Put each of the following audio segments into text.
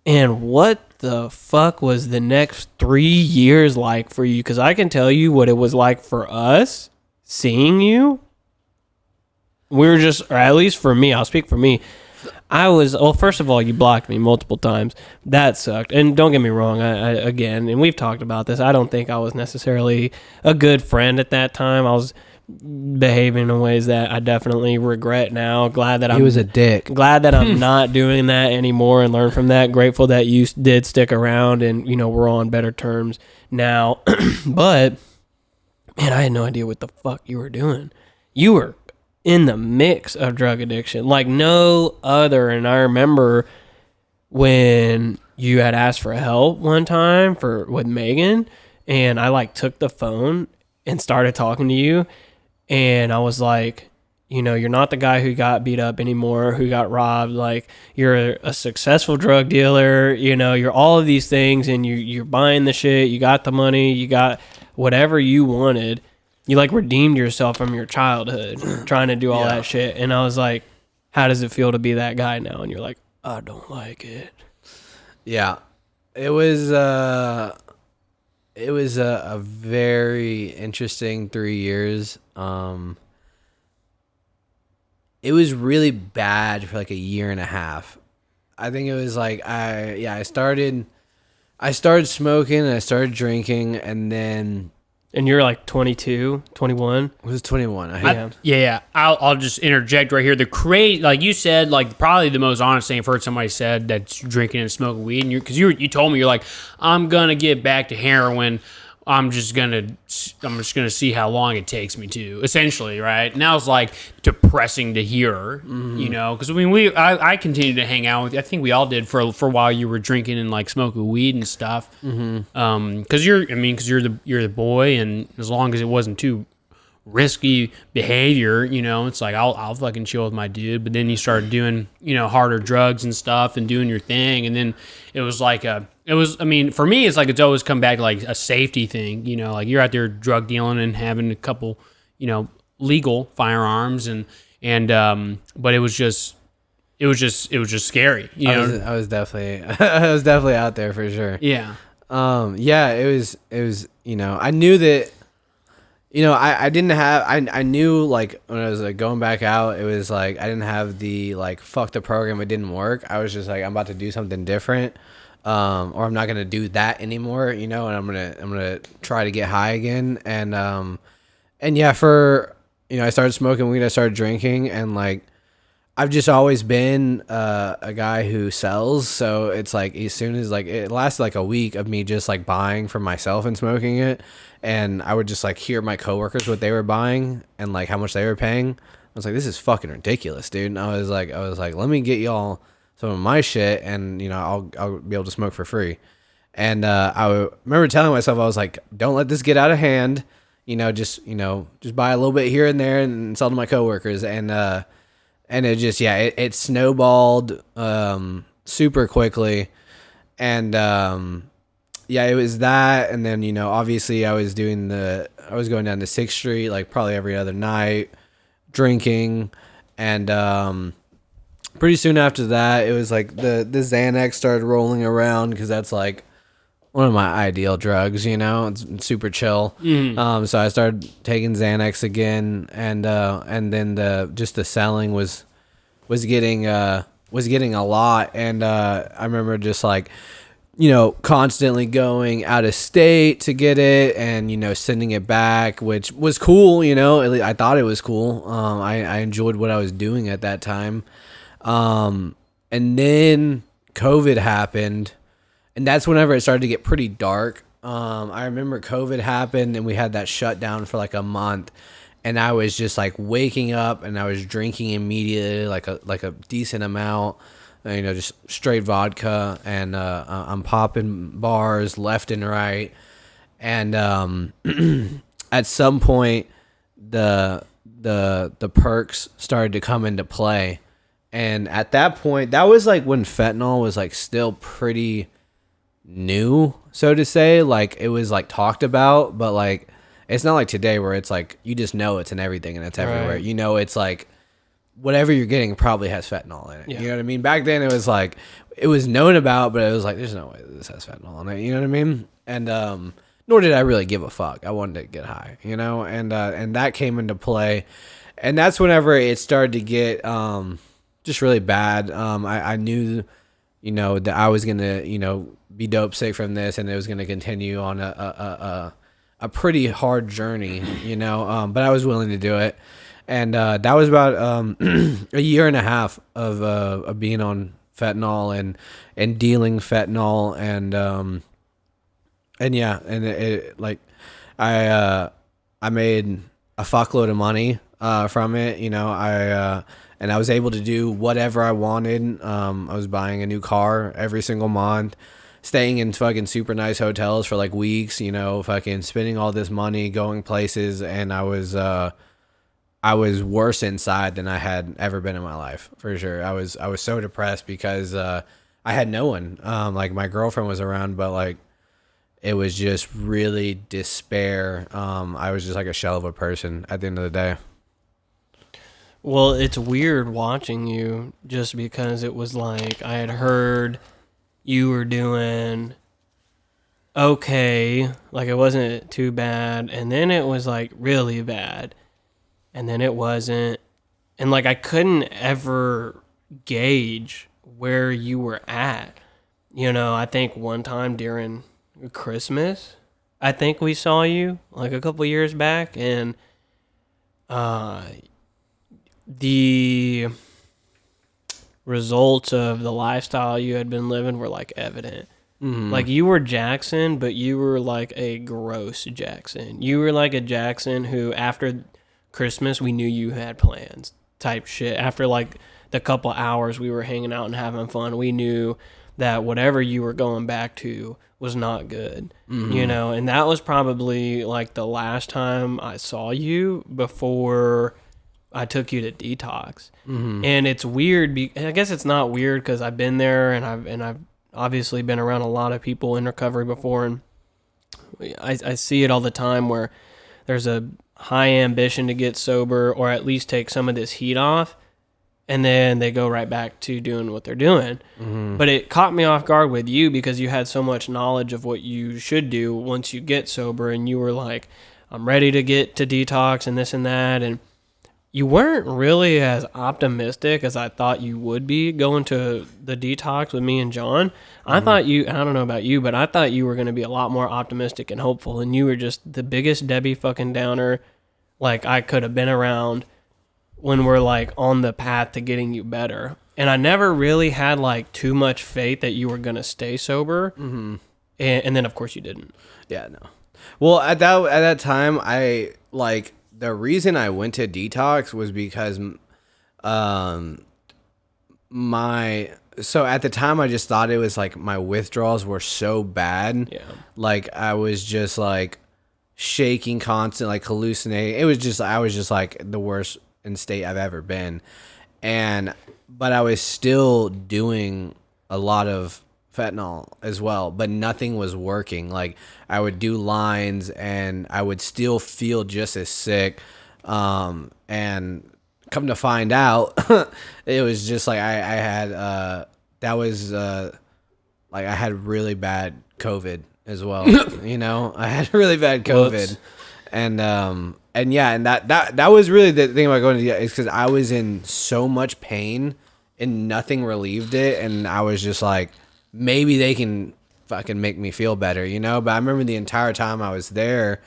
And what the fuck was the next 3 years like for you? Because I can tell you what it was like for us seeing you. We were just, or at least for me, I'll speak for me. Well, first of all, you blocked me multiple times. That sucked. And don't get me wrong, again, and we've talked about this, I don't think I was necessarily a good friend at that time. I was behaving in ways that I definitely regret now. He was a dick. Glad that I'm not doing that anymore and learn from that. Grateful that you did stick around and, we're on better terms now. But, man, I had no idea what the fuck you were doing. You were in the mix of drug addiction like no other. And I remember when you had asked for help one time with Megan, and I took the phone and started talking to you, and I was like, you're not the guy who got beat up anymore, who got robbed. Like, you're a successful drug dealer, you're all of these things, and you're buying the shit, you got the money, you got whatever you wanted. You redeemed yourself from your childhood trying to do all that shit. And I was like, how does it feel to be that guy now? And you're like, I don't like it. Yeah. It was a very interesting 3 years. It was really bad for a year and a half. I think it was I started smoking and I started drinking, and then... And you're 22, 21? I was 21. I'll just interject right here. The crazy, like you said, probably the most honest thing I've heard somebody said that's drinking and smoking weed. And you told me, you're like, I'm gonna get back to heroin. I'm just gonna see how long it takes me to, essentially, right? And that was depressing to hear, because I continued to hang out with you. I think we all did for a while. You were drinking and smoking weed and stuff, because you're the boy, and as long as it wasn't too risky behavior, it's I'll fucking chill with my dude. But then you started doing harder drugs and stuff and doing your thing, and then it was for me, it's always come back to a safety thing, you're out there drug dealing and having a couple, legal firearms but it was just scary. I was definitely out there for sure. Yeah. It was, I knew that, I didn't have, I knew when I was going back out, it was I didn't have the fuck the program, it didn't work. I was just I'm about to do something different. Or I'm not gonna do that anymore, and I'm gonna try to get high again. And I started smoking weed, I started drinking, and I've just always been a guy who sells. So it's as soon as it lasted a week of me just buying for myself and smoking it, and I would just hear my coworkers what they were buying and how much they were paying. I was like, this is fucking ridiculous, dude. And I was like, let me get y'all some of my shit, and I'll be able to smoke for free. And I remember telling myself, I was like, don't let this get out of hand. Just buy a little bit here and there and sell to my coworkers. And it just it snowballed super quickly. And it was that. And then obviously I was going down to 6th Street probably every other night, drinking. And pretty soon after that, it was the Xanax started rolling around, because that's one of my ideal drugs, it's super chill. So I started taking Xanax again, and then the selling was getting a lot. And I remember just constantly going out of state to get it, and sending it back, which was cool. At least I thought it was cool. I enjoyed what I was doing at that time. And then COVID happened, and that's whenever it started to get pretty dark. I remember COVID happened, and we had that shutdown for a month, and I was just waking up, and I was drinking immediately, a decent amount, just straight vodka, and I'm popping bars left and right. And at some point, the perks started to come into play. And at that point, that was when fentanyl was still pretty new, so to say. It was talked about, but it's not like today where it's you just know it's in everything and it's everywhere. Right. It's whatever you're getting probably has fentanyl in it. Yeah. You know what I mean? Back then it was like, it was known about, but it was like, there's no way this has fentanyl in it. You know what I mean? And nor did I really give a fuck. I wanted to get high, you know, and that came into play, and that's whenever it started to get just really bad. I knew, you know, that I was gonna, you know, be dope sick from this, and it was gonna continue on a pretty hard journey, you know. But I was willing to do it, and that was about a year and a half of being on fentanyl and dealing fentanyl, and yeah, and it like I made a fuckload of money from it, you know. And I was able to do whatever I wanted. I was buying a new car every single month, staying in fucking super nice hotels for like weeks, you know, fucking spending all this money, going places, and I was worse inside than I had ever been in my life, for sure. I was so depressed because I had no one. Like my girlfriend was around, but like it was just really despair. I was just like a shell of a person at the end of the day. Well, it's weird watching you just because it was like I had heard you were doing okay, like it wasn't too bad, and then it was like really bad, and then it wasn't, and like I couldn't ever gauge where you were at. You know, I think one time during Christmas, I think we saw you like a couple years back, and the results of the lifestyle you had been living were like evident. Like you were Jackson, but you were like a gross Jackson. You were like a Jackson who after Christmas we knew you had plans type shit. After like the couple hours we were hanging out and having fun, we knew that whatever you were going back to was not good. You know, and that was probably like the last time I saw you before I took you to detox. And it's weird. I guess it's not weird because I've been there, and I've obviously been around a lot of people in recovery before, and I see it all the time where there's a high ambition to get sober or at least take some of this heat off, and then they go right back to doing what they're doing. But it caught me off guard with you because you had so much knowledge of what you should do once you get sober, and you were like, I'm ready to get to detox and this and that, and you weren't really as optimistic as I thought you would be going to the detox with me and John. I thought you, and I don't know about you, but I thought you were going to be a lot more optimistic and hopeful, and you were just the biggest Debbie fucking Downer like I could have been around when we're like on the path to getting you better. And I never really had like too much faith that you were going to stay sober. And then of course you didn't. Yeah, no. Well, at that time, I like the reason I went to detox was because so at the time I just thought it was like my withdrawals were so bad. Yeah. Like I was just like shaking constant, like hallucinating. I was just like the worst in state I've ever been. But I was still doing a lot of fentanyl as well, but nothing was working. Like I would do lines and I would still feel just as sick. And come to find out, it was just like I had like I had really bad COVID as well. You know, I had really bad COVID. Whoops. And yeah, and that was really the thing about going to is because I was in so much pain and nothing relieved it, and I was just like, maybe they can fucking make me feel better, you know? But I remember the entire time I was there,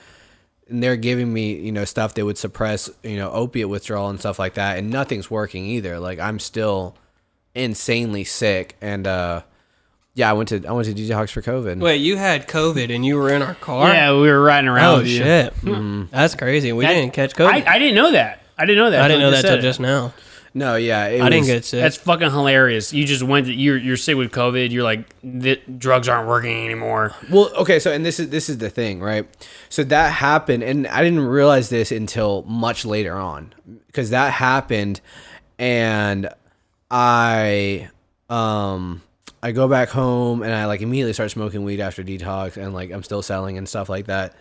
and they're giving me, you know, stuff that would suppress, you know, opiate withdrawal and stuff like that, and nothing's working either. Like I'm still insanely sick, and yeah, I went to detox for COVID. Wait, you had COVID and you were in our car? Yeah, we were riding around. Oh with you. shit, that's crazy. We didn't catch COVID. I didn't know that. I didn't know that till just now. No, yeah, I didn't get sick. That's fucking hilarious. You just went. You're sick with COVID. You're like, drugs aren't working anymore. Well, okay, so and this is the thing, right? So that happened, and I didn't realize this until much later on, because that happened, and I go back home and I like immediately start smoking weed after detox, and like I'm still selling and stuff like that.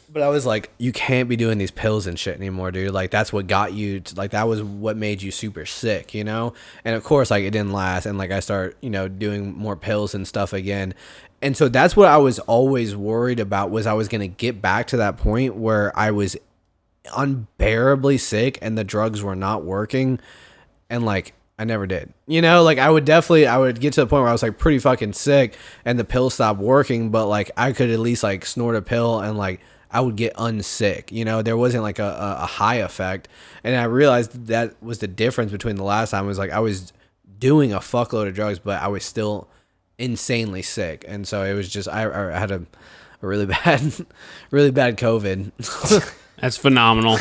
But I was like, you can't be doing these pills and shit anymore, dude. Like, that's what got you to, like, that was what made you super sick, you know? And of course, like, it didn't last. And like, I start, you know, doing more pills and stuff again. And so that's what I was always worried about, was I was going to get back to that point where I was unbearably sick and the drugs were not working. And like, I never did, you know, like I would get to the point where I was like pretty fucking sick and the pill stopped working, but like I could at least like snort a pill and like I would get unsick, you know, there wasn't like a high effect. And I realized that was the difference between the last time, was like I was doing a fuckload of drugs, but I was still insanely sick. And so it was just, I had a really bad, really bad COVID. That's phenomenal.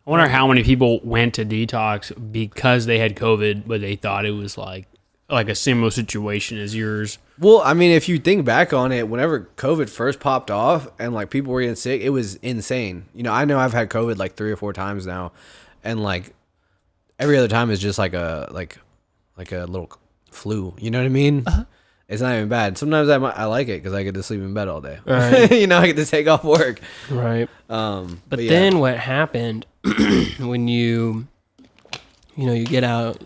I wonder how many people went to detox because they had COVID, but they thought it was like a similar situation as yours. Well, I mean, if you think back on it, whenever COVID first popped off and like people were getting sick, it was insane. You know I've had COVID like 3 or 4 times now, and like every other time is just like a little flu. You know what I mean? Uh-huh. It's not even bad. Sometimes I like it because I get to sleep in bed all day. Right. You know, I get to take off work. Right. But yeah. Then what happened when you get out,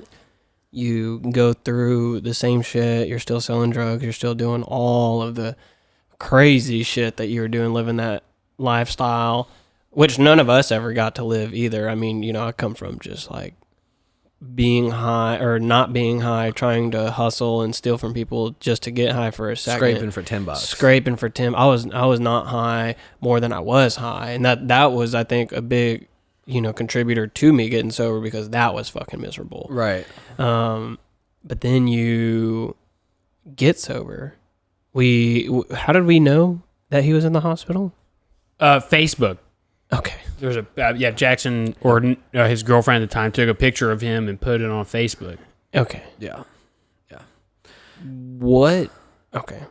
you go through the same shit. You're still selling drugs. You're still doing all of the crazy shit that you were doing, living that lifestyle, which none of us ever got to live either. I mean, you know, I come from just like being high or not being high, trying to hustle and steal from people just to get high for a second. Scraping for $10. Scraping for 10. I was not high more than I was high, and that was, I think, a big, you know, contributor to me getting sober, because that was fucking miserable. Right. But then you get sober. How did we know that he was in the hospital? Facebook. Okay. There's Jackson or his girlfriend at the time took a picture of him and put it on Facebook. Okay. Yeah. What? Okay.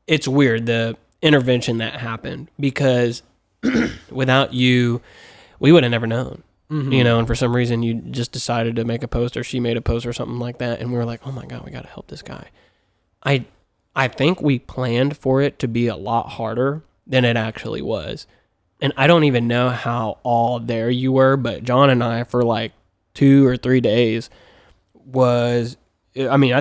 It's weird, the intervention that happened, because without you, we would have never known. Mm-hmm. You know, and for some reason you just decided to make a post, or she made a post or something like that, and we were like, oh my God, we got to help this guy. I think we planned for it to be a lot harder than it actually was. And I don't even know how all there you were, but John and I, for like 2 or 3 days, I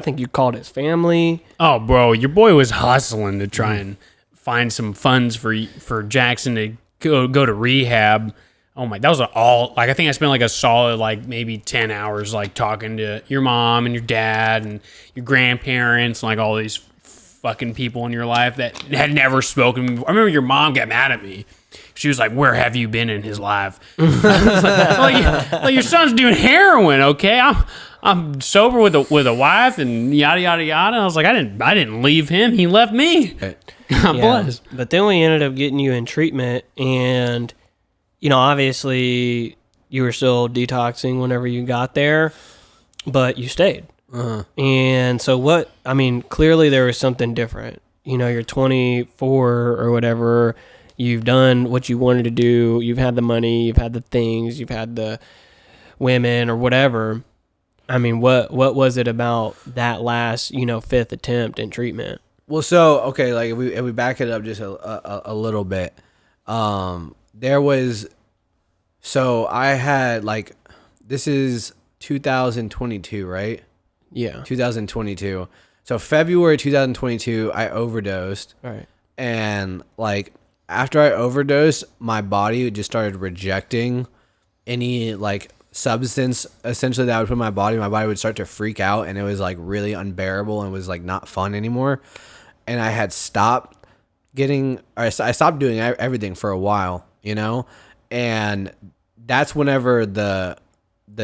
think you called his family. Oh, bro, your boy was hustling to try and find some funds for Jackson to go to rehab. Oh my, that was I think I spent like a solid like maybe 10 hours like talking to your mom and your dad and your grandparents and like all these fucking people in your life that had never spoken to me before. I remember your mom got mad at me. She was like, "Where have you been in his life?" I was like, well, your son's doing heroin, okay? I'm sober with a wife and yada yada yada. I was like, I didn't leave him. He left me. God bless. But then we ended up getting you in treatment, and you know, obviously you were still detoxing whenever you got there, but you stayed. Uh-huh. And so clearly there was something different. You know, you're 24 or whatever. You've done what you wanted to do. You've had the money. You've had the things. You've had the women or whatever. I mean, what was it about that last, you know, 5th attempt in treatment? Well, so, okay, like if we back it up just a little bit, there was, so I had like, this is 2022, right? Yeah. 2022. So February 2022, I overdosed. Right. And like, after I overdosed, my body just started rejecting any like substance essentially that I would put in my body. My body would start to freak out, and it was like really unbearable and was like not fun anymore. And I had I stopped doing everything for a while, you know? And that's whenever the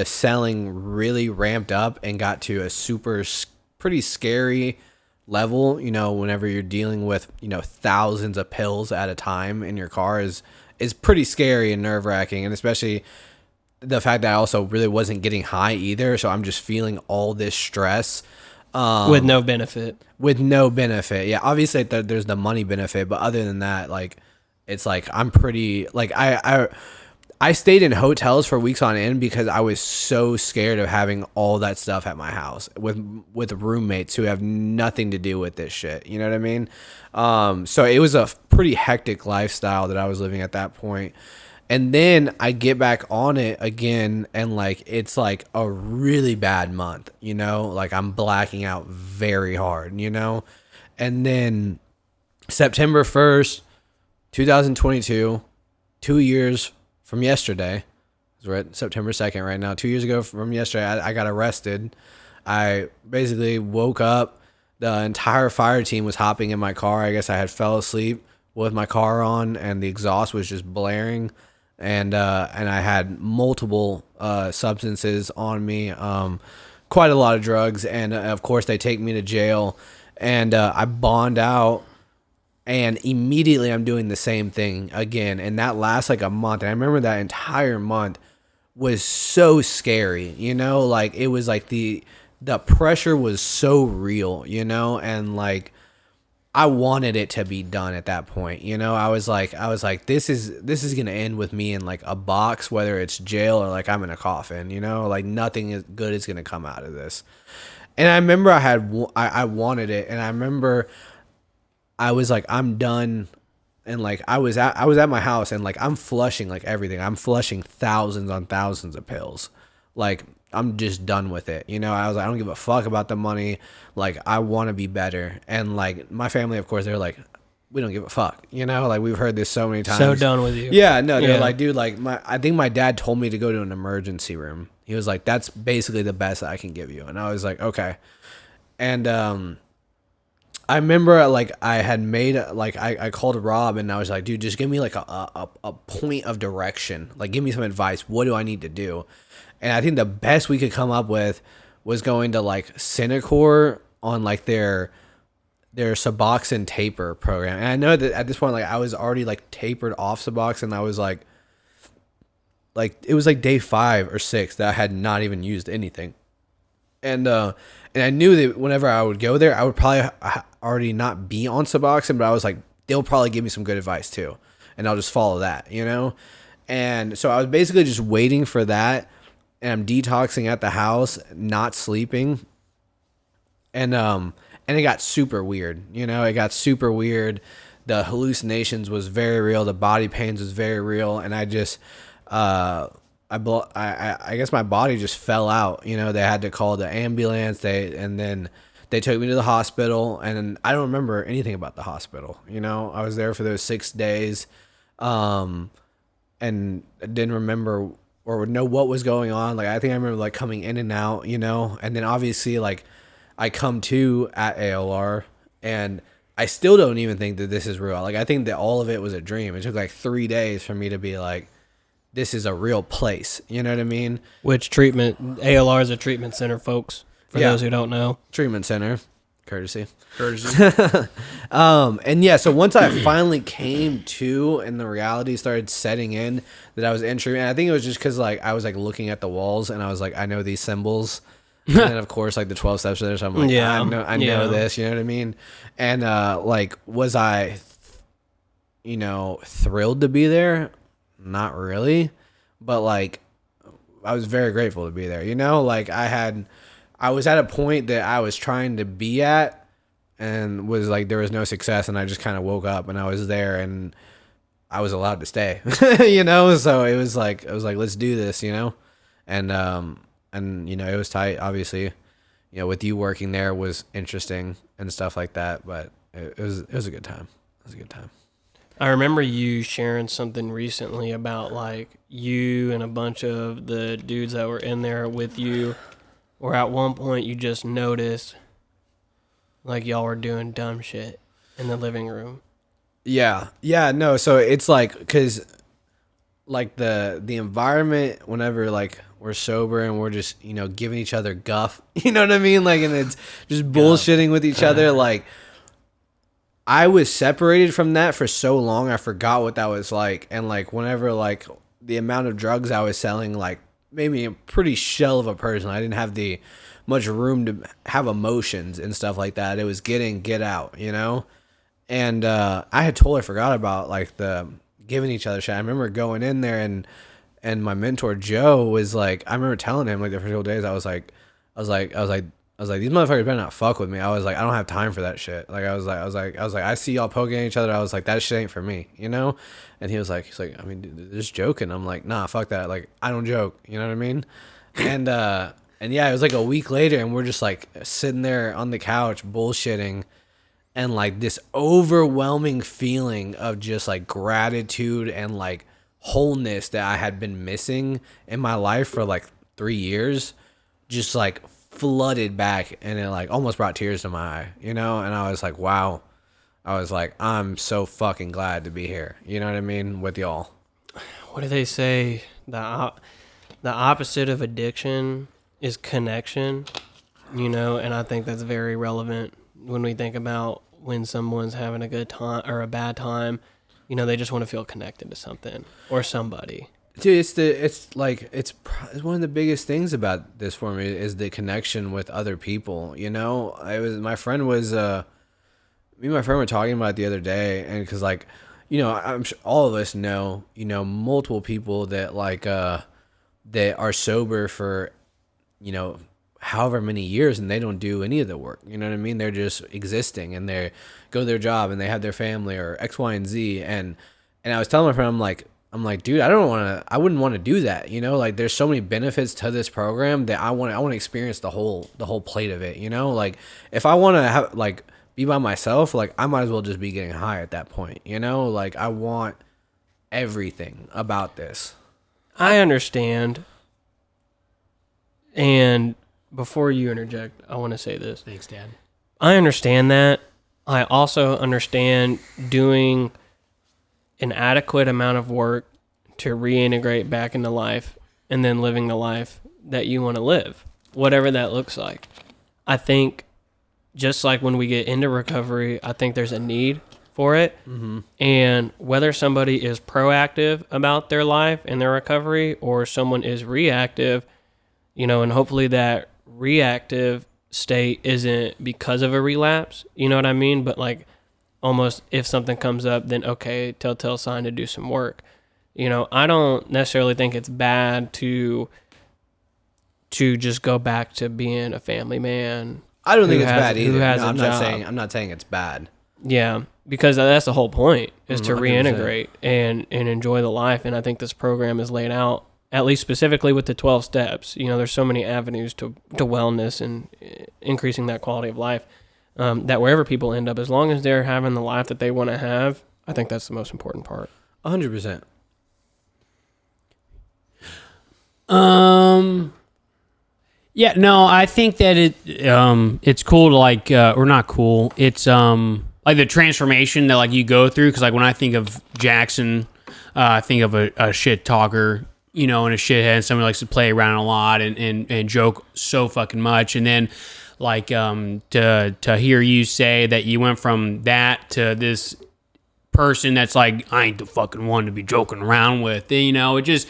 selling really ramped up and got to a pretty scary level, you know, whenever you're dealing with, you know, thousands of pills at a time in your car is pretty scary and nerve-wracking. And especially the fact that I also really wasn't getting high either, so I'm just feeling all this stress with no benefit. Yeah, obviously there's the money benefit, but other than that, like, it's like I'm pretty, like, I I stayed in hotels for weeks on end because I was so scared of having all that stuff at my house with roommates who have nothing to do with this shit. You know what I mean? So it was a pretty hectic lifestyle that I was living at that point. And then I get back on it again, and like it's like a really bad month, you know? Like I'm blacking out very hard, you know? And then September 1st, 2022, 2 years from yesterday, we're at September 2nd right now. 2 years ago from yesterday, I got arrested. I basically woke up. The entire fire team was hopping in my car. I guess I had fell asleep with my car on, and the exhaust was just blaring. And I had multiple substances on me, quite a lot of drugs. And of course, they take me to jail, and I bond out. And immediately I'm doing the same thing again. And that lasts like a month. And I remember that entire month was so scary, you know, like it was like the pressure was so real, you know, and like I wanted it to be done at that point. You know, I was like, this is going to end with me in like a box, whether it's jail or like I'm in a coffin, you know, like nothing good is going to come out of this. And I remember I wanted it. And I remember I was like, I'm done. And like, I was at my house, and like, I'm flushing like everything. I'm flushing thousands on thousands of pills. Like, I'm just done with it. You know, I was like, I don't give a fuck about the money. Like, I want to be better. And like, my family, of course, they're like, we don't give a fuck. You know, like we've heard this so many times. So done with you. Yeah, no, they're like, dude, like I think my dad told me to go to an emergency room. He was like, that's basically the best I can give you. And I was like, okay. And, I remember like I had made like I called Rob, and I was like, dude, just give me like a point of direction. Like, give me some advice. What do I need to do? And I think the best we could come up with was going to like Synacor on like their Suboxone taper program. And I know that at this point, like I was already like tapered off Suboxone. I was like it was like day 5 or 6 that I had not even used anything. And I knew that whenever I would go there, I would probably already not be on Suboxone, but I was like, they'll probably give me some good advice too. And I'll just follow that, you know? And so I was basically just waiting for that. And I'm detoxing at the house, not sleeping. And it got super weird, you know? It got super weird. The hallucinations was very real. The body pains was very real. And I just, I guess my body just fell out. You know, they had to call the ambulance. And then they took me to the hospital, and I don't remember anything about the hospital. You know, I was there for those 6 days, and I didn't remember or know what was going on. Like, I think I remember like coming in and out, you know, and then obviously like I come to at ALR, and I still don't even think that this is real. Like, I think that all of it was a dream. It took like 3 days for me to be like, this is a real place. You know what I mean? Which treatment? ALR is a treatment center, folks. For those who don't know. Treatment center. Courtesy. And yeah, so once I finally came to, and the reality started setting in that I was in treatment, I think it was just because like I was like looking at the walls, and I was like, I know these symbols. And then of course like the 12 steps are there, so I'm like, yeah, I know this, you know what I mean? And like, was I you know, thrilled to be there? Not really, but like I was very grateful to be there, you know? Like I was at a point that I was trying to be at, and was like, there was no success, and I just kind of woke up, and I was there, and I was allowed to stay, you know? So it was like, let's do this, you know? And you know, it was tight, obviously, you know, with you working there was interesting and stuff like that, but it was a good time. It was a good time. I remember you sharing something recently about like you and a bunch of the dudes that were in there with you, or at one point you just noticed like y'all were doing dumb shit in the living room. Yeah, no, so it's like, because like the environment whenever like we're sober and we're just, you know, giving each other guff, you know what I mean? Like, and it's just bullshitting with each other, like, I was separated from that for so long, I forgot what that was like. And like, whenever like the amount of drugs I was selling, like, made me a pretty shell of a person. I didn't have the much room to have emotions and stuff like that. It was get out, you know? And I had totally forgot about like the giving each other shit. I remember going in there, and my mentor Joe was like, I remember telling him like the first couple days, I was like, these motherfuckers better not fuck with me. I was like, I don't have time for that shit. Like I was like, I see y'all poking at each other. I was like, that shit ain't for me, you know? And he's like, I mean, dude, they're just joking. I'm like, nah, fuck that. Like, I don't joke. You know what I mean? And yeah, it was like a week later, and we're just like sitting there on the couch bullshitting, and like this overwhelming feeling of just like gratitude and like wholeness that I had been missing in my life for like 3 years just like flooded back, and it like almost brought tears to my eye, you know? And I was like, wow. I was like, I'm so fucking glad to be here. You know what I mean? With y'all. What do they say? The opposite of addiction is connection, you know? And I think that's very relevant when we think about when someone's having a good time or a bad time. You know, they just want to feel connected to something or somebody. Dude, it's one of the biggest things about this for me is the connection with other people. You know, me and my friend were talking about it the other day, and because like, you know, I'm sure all of us know, you know, multiple people that like that are sober for, you know, however many years, and they don't do any of the work. You know what I mean? They're just existing, and they go to their job, and they have their family or X, Y, and Z. And I was telling my friend, I'm like, dude, I wouldn't want to do that. You know, like there's so many benefits to this program that I want to experience the whole plate of it. You know, like if I want to have like be by myself, like I might as well just be getting high at that point. You know, like I want everything about this. I understand. And before you interject, I want to say this. Thanks, Dad. I understand that. I also understand doing an adequate amount of work to reintegrate back into life and then living the life that you want to live, whatever that looks like. I think just like when we get into recovery, I think there's a need for it. Mm-hmm. And whether somebody is proactive about their life and their recovery or someone is reactive, you know, and hopefully that reactive state isn't because of a relapse, you know what I mean? But like almost if something comes up, then okay, telltale sign to do some work. You know, I don't necessarily think it's bad to just go back to being a family man. I don't think it's bad either. No, I'm not saying it's bad. Yeah, because that's the whole point is to 100%. Reintegrate and enjoy the life. And I think this program is laid out, at least specifically with the 12 steps. You know, there's so many avenues to wellness and increasing that quality of life, that wherever people end up, as long as they're having the life that they want to have, I think that's the most important part. 100%. Yeah, no, I think that it's cool to like, or not cool. It's like the transformation that like you go through. Cause like when I think of Jackson, I think of a shit talker, you know, and a shithead, and somebody likes to play around a lot and joke so fucking much. And then like, to hear you say that you went from that to this person that's like, I ain't the fucking one to be joking around with, you know, it just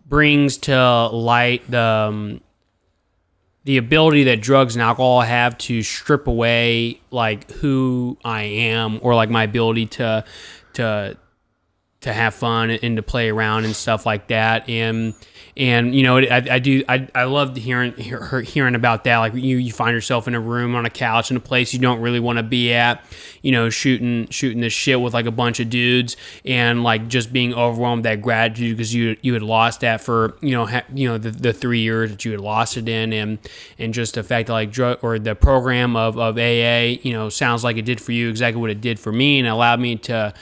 brings to light the ability that drugs and alcohol have to strip away like who I am, or like my ability to have fun and to play around and stuff like that. And you know, I love hearing about that. Like you find yourself in a room on a couch in a place you don't really want to be at, you know, shooting this shit with like a bunch of dudes, and like just being overwhelmed with that gratitude because you had lost that for the 3 years that you had lost it in, and just the fact that like drug or the program of AA, you know, sounds like it did for you exactly what it did for me, and allowed me to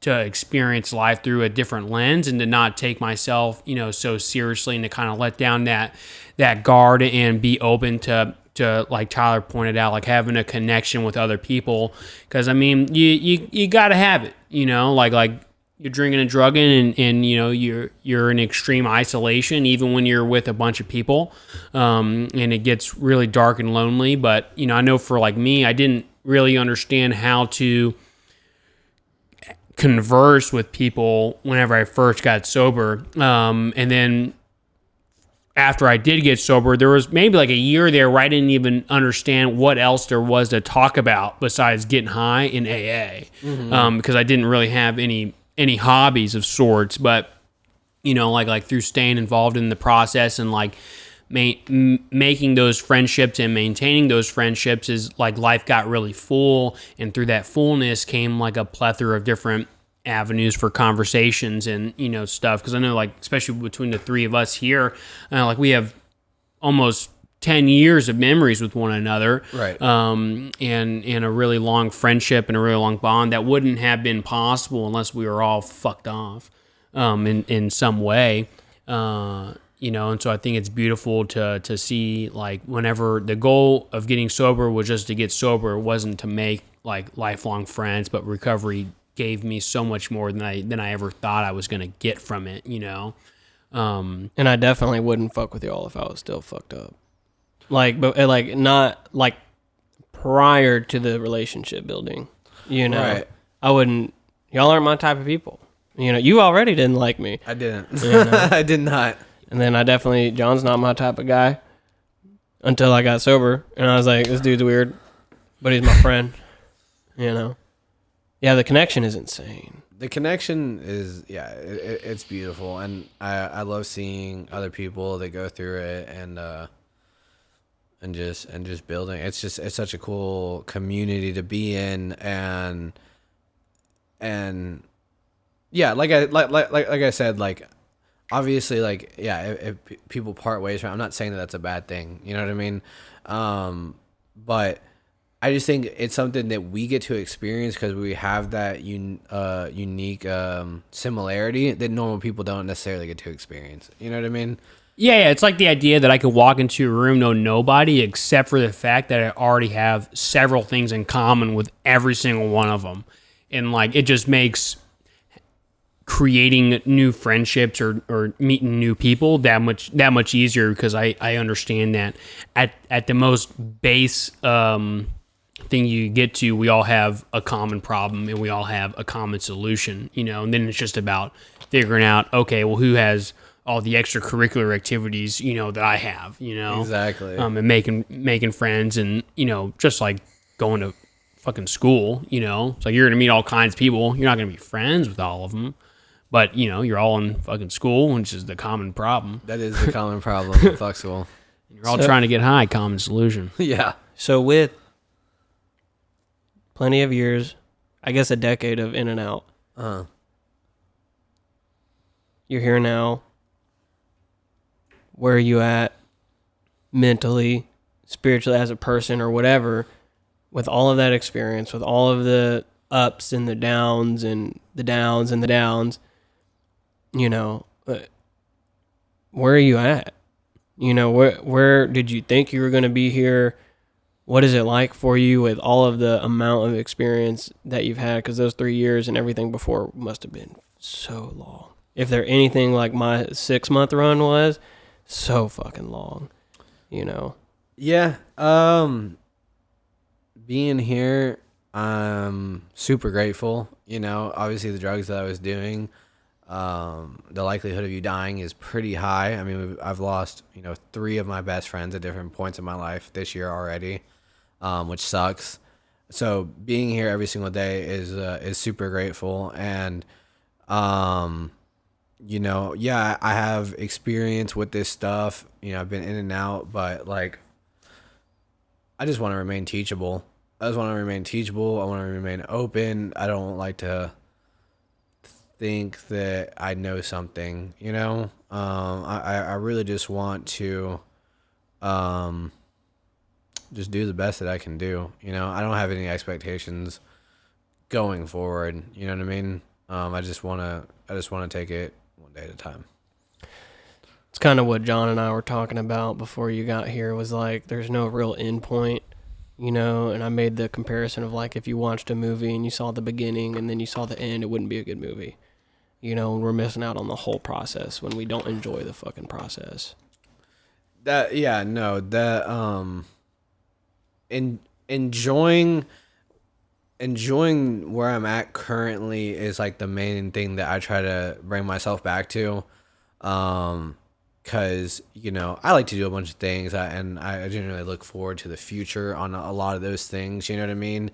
experience life through a different lens, and to not take myself, you know, so seriously, and to kind of let down that guard and be open to like Tyler pointed out, like having a connection with other people. Because I mean, you got to have it, you know, like you're drinking and drugging, and you know you're in extreme isolation, even when you're with a bunch of people, and it gets really dark and lonely. But you know, I know for like me, I didn't really understand how to converse with people whenever I first got sober. And then after I did get sober, there was maybe like a year there where I didn't even understand what else there was to talk about besides getting high in AA. Mm-hmm. Because I didn't really have any any hobbies of sorts, but like through staying involved in the process and like making those friendships and maintaining those friendships is like life got really full, and through that fullness came like a plethora of different avenues for conversations and stuff. Because I know, like, especially between the three of us here, like we have almost 10 years of memories with one another, right? And a really long friendship and a really long bond that wouldn't have been possible unless we were all fucked off in some way. And so I think it's beautiful to see, like, whenever the goal of getting sober was just to get sober, it wasn't to make like lifelong friends, but recovery gave me so much more than I ever thought I was gonna get from it. And I definitely wouldn't fuck with y'all if I was still fucked up. Like, but like not like prior to the relationship building. Right. I wouldn't. Y'all aren't my type of people. You already didn't like me. I didn't. I did not. And then John's not my type of guy until I got sober. And I was like, this dude's weird, but he's my friend. Yeah, the connection is insane. The connection is, it's beautiful. And I love seeing other people that go through it and just building. It's such a cool community to be in. And yeah, like I said, like, obviously, like, yeah, if people part ways, I'm not saying that that's a bad thing. You know what I mean? But I just think it's something that we get to experience because we have that unique similarity that normal people don't necessarily get to experience. You know what I mean? Yeah, it's like the idea that I could walk into a room, know nobody, except for the fact that I already have several things in common with every single one of them. And, like, it just makes creating new friendships or meeting new people that much easier, because I understand that at the most base thing you get to, we all have a common problem and we all have a common solution, and then it's just about figuring out, okay, well, who has all the extracurricular activities, that I have, Exactly. And making friends, and, just like going to fucking school, it's like you're going to meet all kinds of people. You're not going to be friends with all of them, but, you're all in fucking school, which is the common problem. That is the common problem. Fuck school. You're all trying to get high, common solution. Yeah. So with plenty of years, I guess a decade of in and out, you're here now. Where are you at mentally, spiritually, as a person, or whatever, with all of that experience, with all of the ups and the downs and the downs and the downs, where are you at? Where did you think you were going to be here? What is it like for you with all of the amount of experience that you've had? Because those 3 years and everything before must have been so long. If they're anything like my 6-month run was, so fucking long, Yeah. Being here, I'm super grateful. Obviously the drugs that I was doing, the likelihood of you dying is pretty high. I mean, I've lost, 3 of my best friends at different points in my life this year already, which sucks. So being here every single day is super grateful. And, I have experience with this stuff. I've been in and out, but, like, I just want to remain teachable. I want to remain open. I don't like to think that I know something, I really just want to just do the best that I can do. I don't have any expectations going forward. You know what I mean? I just want to take it one day at a time. It's kind of what John and I were talking about before you got here, was like, there's no real end point, and I made the comparison of, like, if you watched a movie and you saw the beginning and then you saw the end, it wouldn't be a good movie. We're missing out on the whole process when we don't enjoy the fucking process. Enjoying where I'm at currently is, like, the main thing that I try to bring myself back to. Because, I like to do a bunch of things, and I generally look forward to the future on a lot of those things, you know what I mean?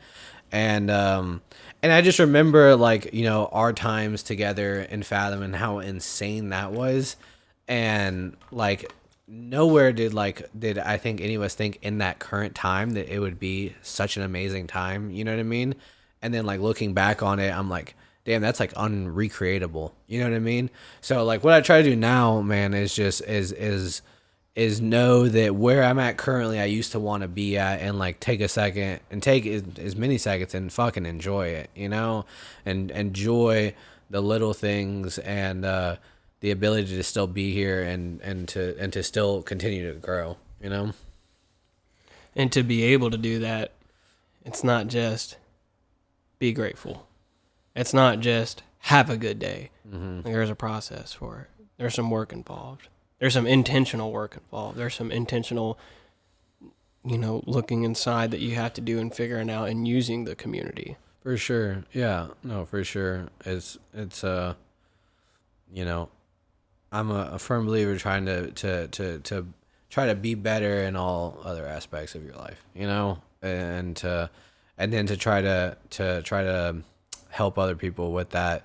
And I just remember like, you know, our times together in Fathom and how insane that was. And like nowhere did I think any of us think in that current time that it would be such an amazing time, you know what I mean? And then like looking back on it, I'm like, damn, that's like unrecreatable. You know what I mean? So like what I try to do now, man, is just is know that where I'm at currently, I used to want to be at, and like take a second and take as many seconds and fucking enjoy it, you know, and enjoy the little things and the ability to still be here and to still continue to grow, you know. And to be able to do that, it's not just be grateful. It's not just have a good day. Like, there's a process for it. There's some work involved. There's some intentional work involved. There's some intentional, you know, looking inside that you have to do and figuring out and using the community. For sure. Yeah. No, for sure. It's you know, I'm a firm believer trying to try to be better in all other aspects of your life, you know, and then to try to help other people with that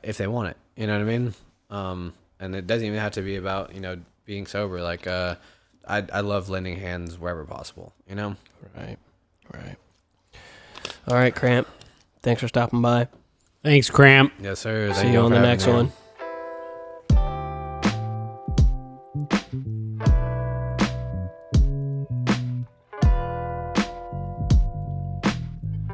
if they want it, you know what I mean? And it doesn't even have to be about, you know, being sober. Like I love lending hands wherever possible, you know? Right. All right, Cramp. Thanks for stopping by. Thanks, Cramp. Yes, sir. See you on the next one.